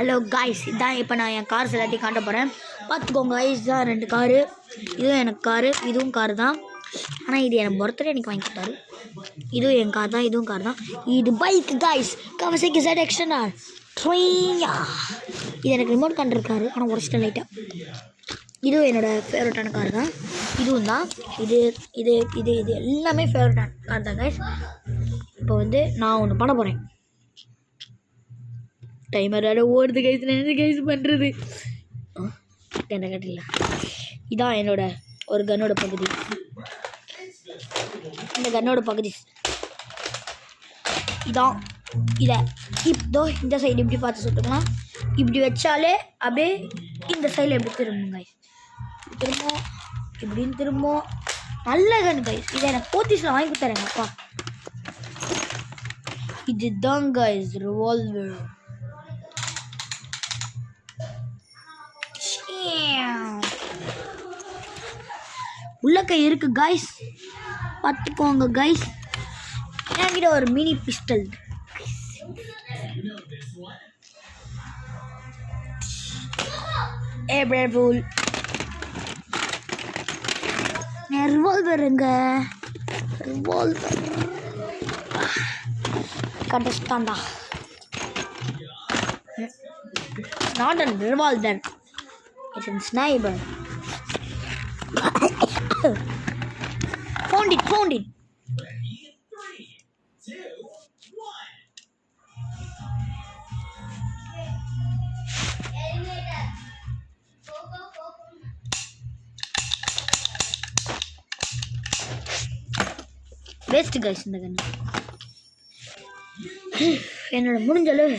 Hello guys, இதான் இப்போ நான் என் கார்ஸ் எல்லாத்தையும் காட்ட போகிறேன். பார்த்துக்கோங்க காய்ஸ், தான் 2 காரு. இதுவும் எனக்கு காரு, இதுவும் காரு தான். ஆனால் இது எனக்கு பர்த்டே எனக்கு வாங்கி கொடுத்தாரு. இதுவும் என் கார் தான், இதுவும் கார் தான். இது பைக் காய்ஸ், கவசைக்கு சைட் எக்ஸ்டனா ட்ரெயினா. இது எனக்கு ரிமோட் கண்டிருக்காரு, ஆனால் உடச்சிட்ட லைட்டாக. இதுவும் என்னோடய ஃபேவரட்டான கார் தான். இதுவும் தான். இது இது இது இது எல்லாமே ஃபேவரட்டான கார் தான் காய்ஸ். இப்போ வந்து நான் ஒன்று பண்ண போகிறேன். டைமர் வேறு ஓடுது கைஸ், என்ன கைஸ் பண்ணுறது? என்ன கட்டில இதான் என்னோட ஒரு கன்னோட பகுதி. இந்த கன்னோட பகுதி இதான். இதை இப்போ இந்த சைடு இப்படி பார்த்து சுட்டுக்கலாம். இப்படி வச்சாலே அப்படியே இந்த சைடில் எப்படி திரும்பும் கைஸ், திரும்பும் இப்படின்னு திரும்பும். நல்ல கன் கைஸ். இதை எனக்கு போத்தீஸில் வாங்கி கொடுத்தாருங்க அப்பா. இதுதான் கைஸ் ரிவால்வர். உள்ளக்கை இருக்கு கைஸ், பார்த்துக்கோங்க கைஸ். என்கிட்ட ஒரு மினி பிஸ்டல். ரிவால்வருங்க, ரிவால்வர் கட்டஸ்டாண்டா. Not an revolver, it's an sniper. Found it. Waste guys இந்த கன். என்னோட முடிஞ்சளவு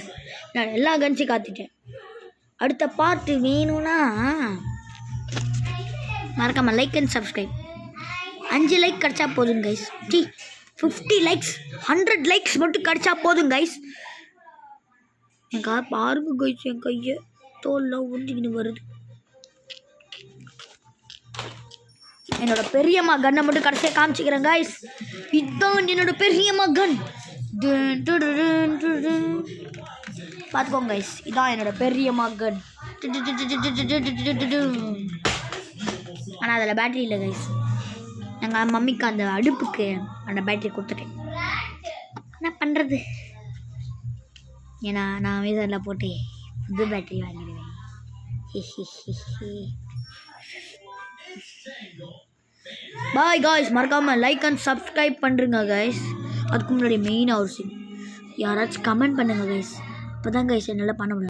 நான் எல்லா கன்ஸையும் காத்திட்டேன். அடுத்த பார்ட் வேணும்னா மறக்காம லைக் அண்ட் சப்ஸ்கிரைப். 5 லைக் கிடச்சா போதும் கைஸ். 50 லைக்ஸ் 100 லைக்ஸ் மட்டும் கிடச்சா போதும் கைஸ். என் கார் பாருங்க கைஸ், என் கையை தோல்லாம் உறிஞ்சிக்கின்னு வருது. என்னோட பெரியம்மா கன்னை மட்டும் கடைசியாக காமிச்சிக்கிறேன் கைஸ். இதுதான் என்னோட பெரியம்மா கன். பார்த்துக்கோங்க கைஸ், இதான் என்னோட பெரியம்மா கன். ஆனால் அதில் பேட்டரி இல்லை கைஸ். எங்கள் மம்மிக்கு அந்த அடுப்புக்கு அந்த பேட்டரி கொடுத்துட்டேன். என்ன பண்ணுறது? ஏன்னா நான் அமேசானில் போட்டு புது பேட்டரி வாங்கிடுவேன். பாய் காய்ஸ், மறக்காமல் லைக் அண்ட் சப்ஸ்கிரைப் பண்ணுறங்க கைஸ். அதுக்கு முன்னாடி மெயினாக ஒரு யாராச்சும் கமெண்ட் பண்ணுங்கள் கைஸ். அப்போ தான் கைஸ் என்னால் பண்ண முடியும்.